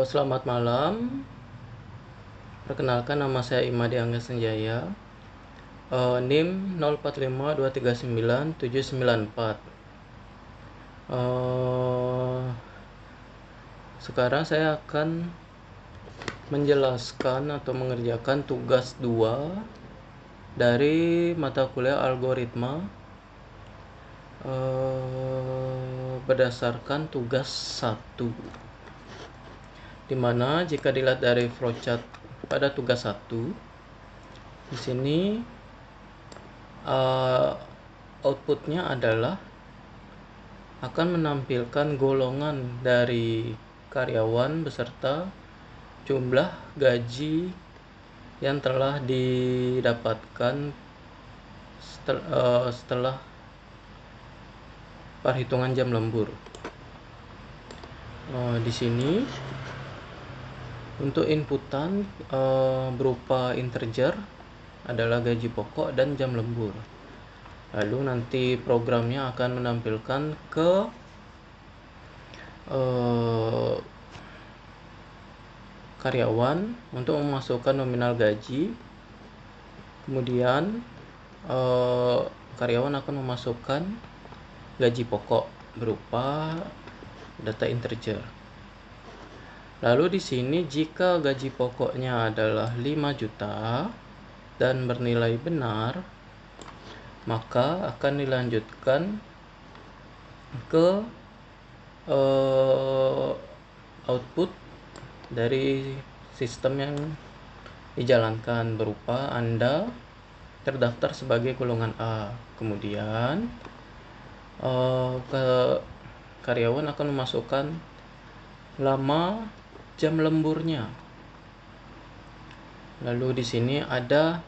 Selamat malam. Perkenalkan, nama saya Imadi Angga Senjaya. NIM 0452397794. Sekarang saya akan menjelaskan atau mengerjakan tugas 2 dari mata kuliah algoritma berdasarkan tugas 1. Dimana jika dilihat dari flowchart pada tugas 1, di sini outputnya adalah akan menampilkan golongan dari karyawan beserta jumlah gaji yang telah didapatkan setelah perhitungan jam lembur. Di sini untuk inputan berupa integer adalah gaji pokok dan jam lembur. Lalu nanti programnya akan menampilkan ke karyawan untuk memasukkan nominal gaji. Kemudian karyawan akan memasukkan gaji pokok berupa data integer. Lalu di sini jika gaji pokoknya adalah 5 juta dan bernilai benar, maka akan dilanjutkan ke output dari sistem yang dijalankan berupa Anda terdaftar sebagai golongan A. Kemudian karyawan akan memasukkan lama jam lemburnya. Lalu di sini ada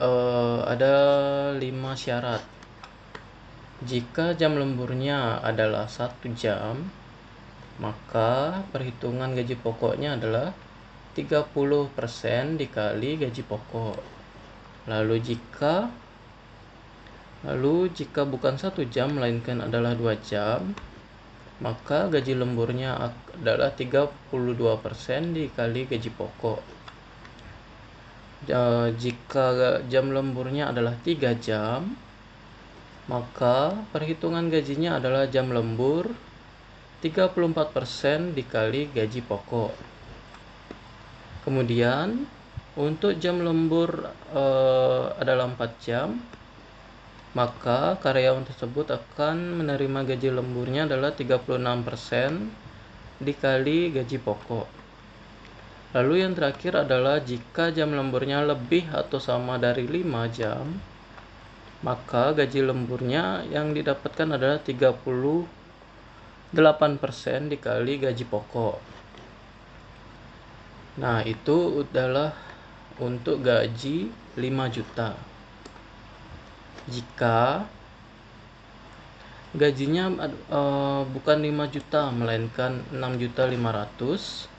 5 syarat. Jika jam lemburnya adalah 1 jam, maka perhitungan gaji pokoknya adalah 30% dikali gaji pokok. Lalu jika bukan 1 jam melainkan adalah 2 jam, maka gaji lemburnya adalah 32% dikali gaji pokok. Jika jam lemburnya adalah 3 jam, maka perhitungan gajinya adalah jam lembur 34% dikali gaji pokok. Kemudian untuk jam lembur adalah 4 jam, maka karyawan tersebut akan menerima gaji lemburnya adalah 36% dikali gaji pokok. Lalu yang terakhir adalah jika jam lemburnya lebih atau sama dari 5 jam, maka gaji lemburnya yang didapatkan adalah 38% dikali gaji pokok. Nah, itu adalah untuk gaji 5 juta. Jika gajinya bukan 5 juta melainkan 6.500.000,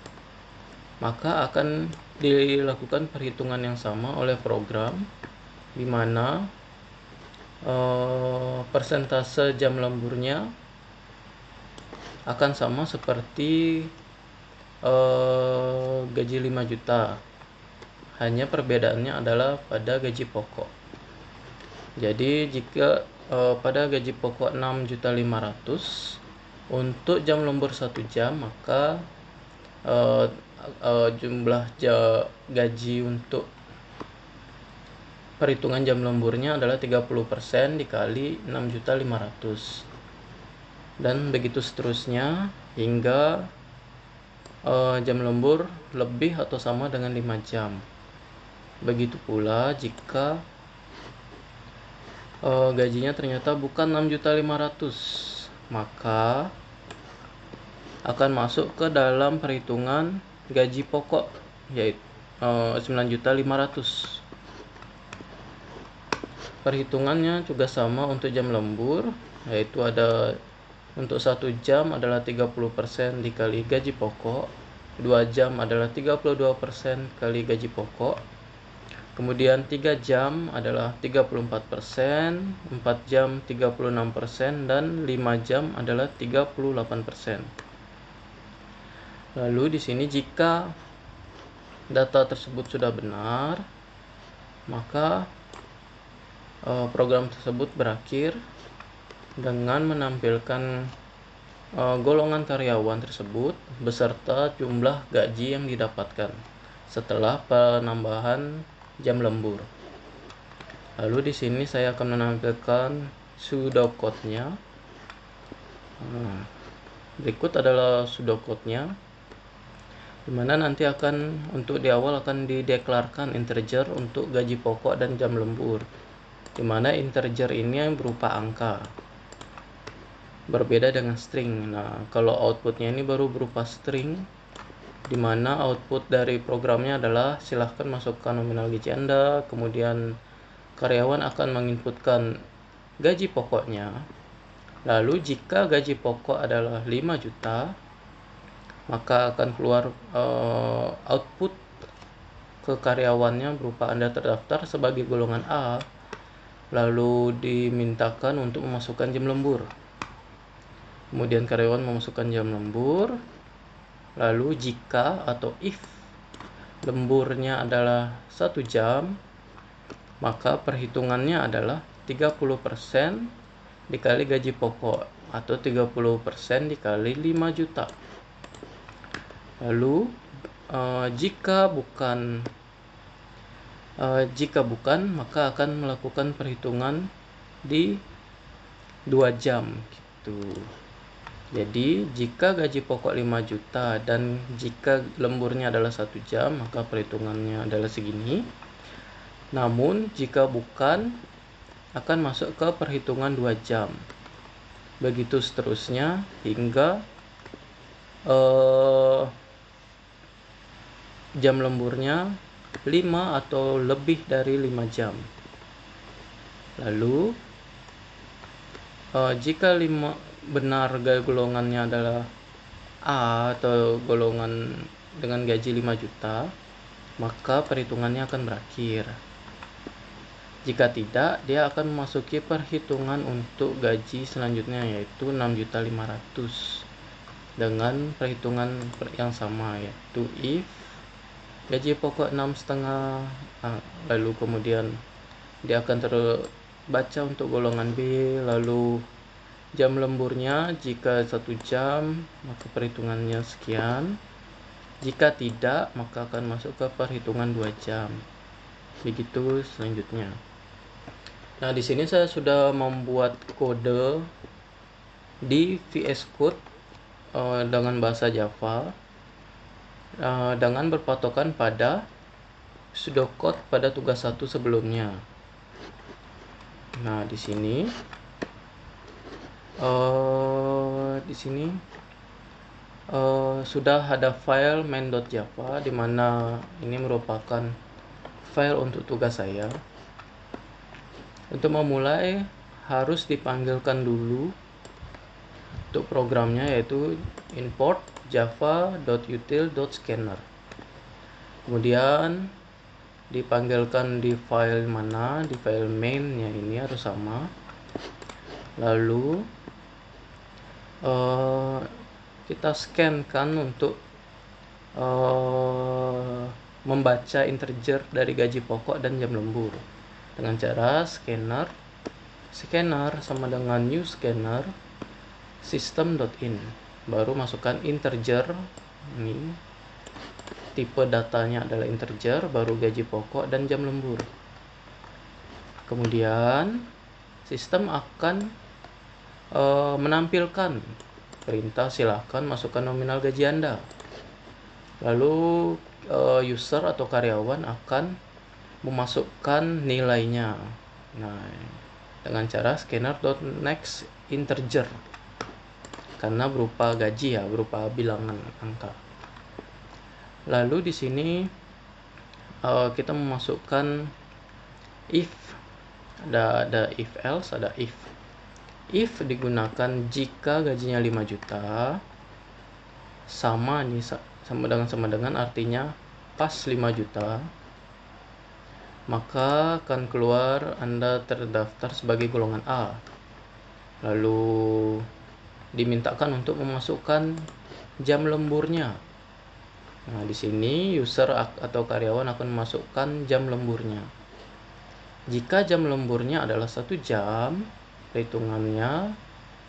maka akan dilakukan perhitungan yang sama oleh program, di mana persentase jam lemburnya akan sama seperti gaji 5 juta. Hanya perbedaannya adalah pada gaji pokok. Jadi jika pada gaji pokok 6.500.000 untuk jam lembur 1 jam, maka jumlah gaji untuk perhitungan jam lemburnya adalah 30% dikali 6.500.000, dan begitu seterusnya hingga jam lembur lebih atau sama dengan 5 jam. Begitu pula jika gajinya ternyata bukan 6.500.000, maka akan masuk ke dalam perhitungan gaji pokok, yaitu 9.500.000. Perhitungannya juga sama untuk jam lembur, yaitu ada untuk 1 jam adalah 30% dikali gaji pokok, 2 jam adalah 32% kali gaji pokok, kemudian 3 jam adalah 34%, 4 jam 36%, dan 5 jam adalah 38%. Lalu di sini jika data tersebut sudah benar, maka program tersebut berakhir dengan menampilkan golongan karyawan tersebut beserta jumlah gaji yang didapatkan setelah penambahan jam lembur. Lalu di sini saya akan menampilkan pseudocode-nya. Berikut adalah pseudocode-nya, dimana nanti untuk di awal akan dideklarkan integer untuk gaji pokok dan jam lembur, dimana integer ini berupa angka, berbeda dengan string. Nah, kalau outputnya ini baru berupa string, dimana output dari programnya adalah silahkan masukkan nominal gaji Anda, kemudian karyawan akan menginputkan gaji pokoknya. Lalu jika gaji pokok adalah 5 juta, maka akan keluar output ke karyawannya berupa Anda terdaftar sebagai golongan A, lalu dimintakan untuk memasukkan jam lembur. Kemudian karyawan memasukkan jam lembur. Lalu jika atau if lemburnya adalah 1 jam, maka perhitungannya adalah 30% dikali gaji pokok atau 30% dikali 5 juta. Lalu jika bukan maka akan melakukan perhitungan di 2 jam gitu. Jadi jika gaji pokok 5 juta dan jika lemburnya adalah 1 jam, maka perhitungannya adalah segini. Namun jika bukan, akan masuk ke perhitungan 2 jam. Begitu seterusnya hingga jam lemburnya 5 atau lebih dari 5 jam. Lalu jika benar golongannya adalah A atau golongan dengan gaji 5 juta, maka perhitungannya akan berakhir. Jika tidak, dia akan memasuki perhitungan untuk gaji selanjutnya, yaitu 6.500.000 dengan perhitungan yang sama, yaitu if gaji pokok 6,5, lalu kemudian dia akan terbaca untuk golongan B, lalu jam lemburnya jika 1 jam maka perhitungannya sekian, jika tidak maka akan masuk ke perhitungan 2 jam, begitu selanjutnya. Nah, di sini saya sudah membuat kode di VS Code dengan bahasa Java dengan berpatokan pada pseudocode pada tugas 1 sebelumnya. Nah, di sini sudah ada file main.java, di mana ini merupakan file untuk tugas saya. Untuk memulai harus dipanggilkan dulu untuk programnya, yaitu import java.util.scanner. Kemudian dipanggilkan di file mana, di file main-nya ini harus sama. Lalu kita scan-kan untuk membaca integer dari gaji pokok dan jam lembur dengan cara scanner sama dengan new scanner system.in, baru masukkan integer, ini tipe datanya adalah integer, baru gaji pokok dan jam lembur. Kemudian sistem akan menampilkan perintah silahkan masukkan nominal gaji Anda. Lalu user atau karyawan akan memasukkan nilainya. Nah, dengan cara scanner.next integer, karena berupa gaji ya, berupa bilangan angka. Lalu di sini kita memasukkan if, ada if else, ada if. If digunakan jika gajinya 5 juta, sama dengan artinya pas 5 juta, maka akan keluar Anda terdaftar sebagai golongan A. Lalu dimintakan untuk memasukkan jam lemburnya. Nah, di sini user atau karyawan akan memasukkan jam lemburnya. Jika jam lemburnya adalah 1 jam, perhitungannya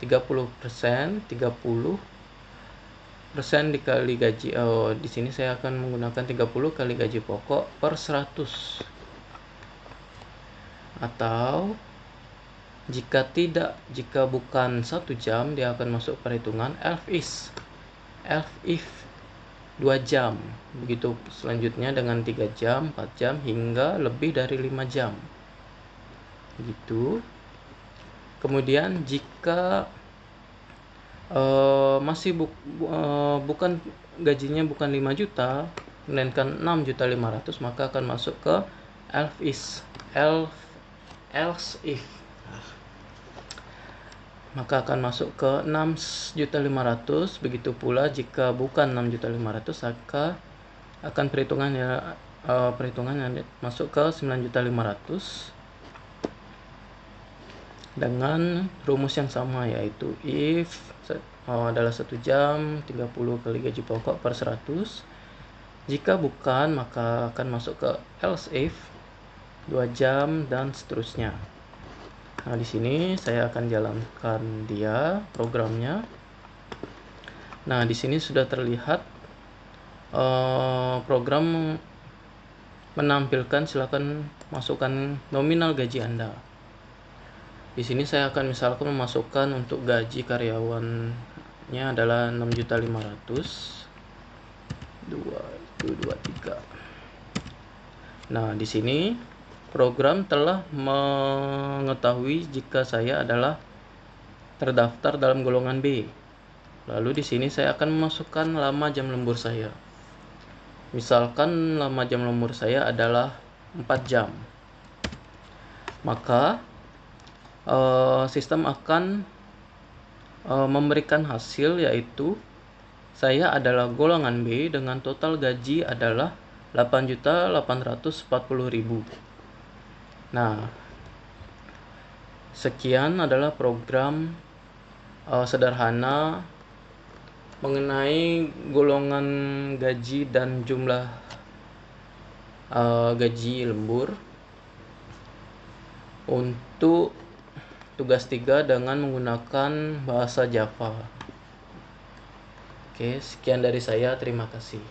30%, 30% dikali gaji. Di sini saya akan menggunakan 30 kali gaji pokok per 100. Atau jika bukan 1 jam, dia akan masuk perhitungan else if 2 jam. Begitu selanjutnya dengan 3 jam, 4 jam hingga lebih dari 5 jam. Gitu. Kemudian jika bukan gajinya bukan 5 juta melainkan 6.500.000, maka akan masuk ke else if. Maka akan masuk ke 6.500.000. Begitu pula jika bukan 6.500.000, maka akan perhitungannya masuk ke 9.500.000 dengan rumus yang sama, yaitu if adalah 1 jam 30 kali gaji pokok per 100. Jika bukan, maka akan masuk ke else if 2 jam dan seterusnya. Nah, di sini saya akan jalankan programnya. Nah, di sini sudah terlihat program menampilkan silakan masukkan nominal gaji Anda. Di sini saya akan misalkan memasukkan untuk gaji karyawannya adalah 6.500.000. 23. Nah, di sini program telah mengetahui jika saya adalah terdaftar dalam golongan B. Lalu di sini saya akan memasukkan lama jam lembur saya. Misalkan lama jam lembur saya adalah 4 jam. Maka sistem akan memberikan hasil, yaitu saya adalah golongan B dengan total gaji adalah 8.840.000. Nah, sekian adalah program sederhana mengenai golongan gaji dan jumlah gaji lembur untuk tugas 3 dengan menggunakan bahasa Java. Oke, sekian dari saya. Terima kasih.